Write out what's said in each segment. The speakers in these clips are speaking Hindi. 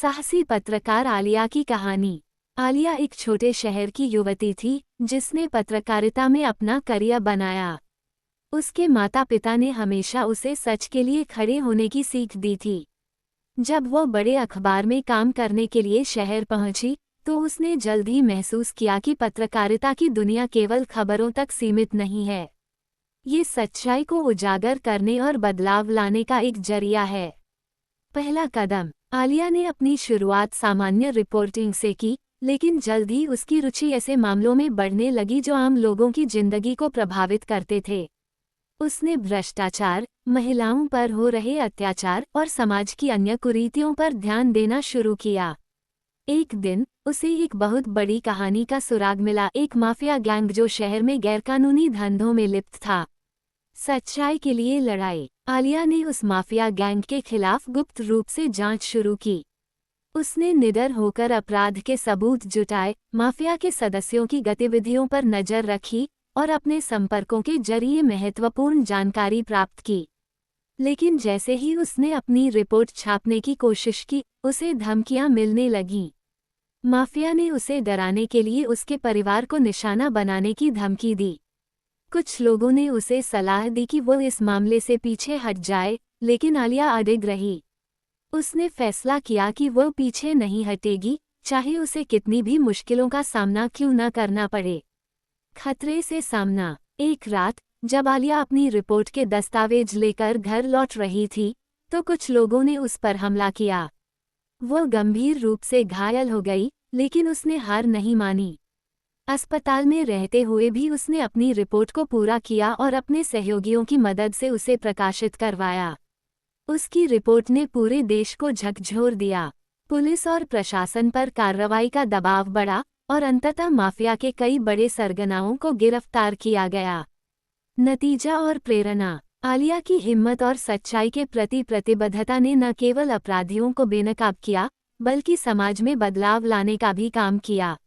साहसी पत्रकार आलिया की कहानी। आलिया एक छोटे शहर की युवती थी जिसने पत्रकारिता में अपना करियर बनाया। उसके माता पिता ने हमेशा उसे सच के लिए खड़े होने की सीख दी थी। जब वह बड़े अखबार में काम करने के लिए शहर पहुंची तो उसने जल्द ही महसूस किया कि पत्रकारिता की दुनिया केवल खबरों तक सीमित नहीं है। ये सच्चाई को उजागर करने और बदलाव लाने का एक जरिया है। पहला कदम। आलिया ने अपनी शुरुआत सामान्य रिपोर्टिंग से की, लेकिन जल्द ही उसकी रुचि ऐसे मामलों में बढ़ने लगी जो आम लोगों की जिंदगी को प्रभावित करते थे। उसने भ्रष्टाचार, महिलाओं पर हो रहे अत्याचार और समाज की अन्य कुरीतियों पर ध्यान देना शुरू किया। एक दिन उसे एक बहुत बड़ी कहानी का सुराग मिला, एक माफिया गैंग जो शहर में गैरकानूनी धंधों में लिप्त था। सच्चाई के लिए लड़ाई। आलिया ने उस माफिया गैंग के खिलाफ गुप्त रूप से जांच शुरू की। उसने निडर होकर अपराध के सबूत जुटाए, माफिया के सदस्यों की गतिविधियों पर नजर रखी और अपने संपर्कों के जरिए महत्वपूर्ण जानकारी प्राप्त की। लेकिन जैसे ही उसने अपनी रिपोर्ट छापने की कोशिश की, उसे धमकियां मिलने लगीं। माफिया ने उसे डराने के लिए उसके परिवार को निशाना बनाने की धमकी दी। कुछ लोगों ने उसे सलाह दी कि वो इस मामले से पीछे हट जाए, लेकिन आलिया अडिग रही। उसने फैसला किया कि वो पीछे नहीं हटेगी, चाहे उसे कितनी भी मुश्किलों का सामना क्यों न करना पड़े। खतरे से सामना। एक रात जब आलिया अपनी रिपोर्ट के दस्तावेज लेकर घर लौट रही थी, तो कुछ लोगों ने उस पर हमला किया। वो गंभीर रूप से घायल हो गई, लेकिन उसने हार नहीं मानी। अस्पताल में रहते हुए भी उसने अपनी रिपोर्ट को पूरा किया और अपने सहयोगियों की मदद से उसे प्रकाशित करवाया। उसकी रिपोर्ट ने पूरे देश को झकझोर दिया। पुलिस और प्रशासन पर कार्रवाई का दबाव बढ़ा और अंततः माफिया के कई बड़े सरगनाओं को गिरफ्तार किया गया। नतीजा और प्रेरणा। आलिया की हिम्मत और सच्चाई के प्रति प्रतिबद्धता ने न केवल अपराधियों को बेनकाब किया, बल्कि समाज में बदलाव लाने का भी काम किया।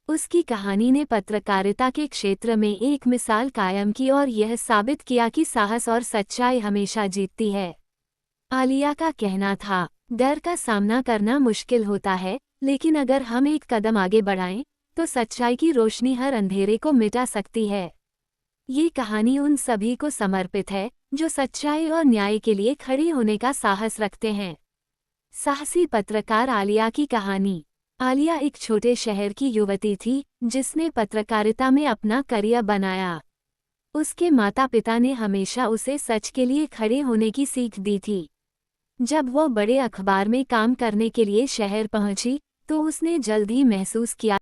उसकी कहानी ने पत्रकारिता के क्षेत्र में एक मिसाल कायम की और यह साबित किया कि साहस और सच्चाई हमेशा जीतती है। आलिया का कहना था, डर का सामना करना मुश्किल होता है, लेकिन अगर हम एक कदम आगे बढ़ाएं, तो सच्चाई की रोशनी हर अंधेरे को मिटा सकती है। ये कहानी उन सभी को समर्पित है जो सच्चाई और न्याय के लिए खड़े होने का साहस रखते हैं। साहसी पत्रकार आलिया की कहानी। आलिया एक छोटे शहर की युवती थी जिसने पत्रकारिता में अपना करियर बनाया। उसके माता पिता ने हमेशा उसे सच के लिए खड़े होने की सीख दी थी। जब वो बड़े अखबार में काम करने के लिए शहर पहुंची तो उसने जल्द ही महसूस किया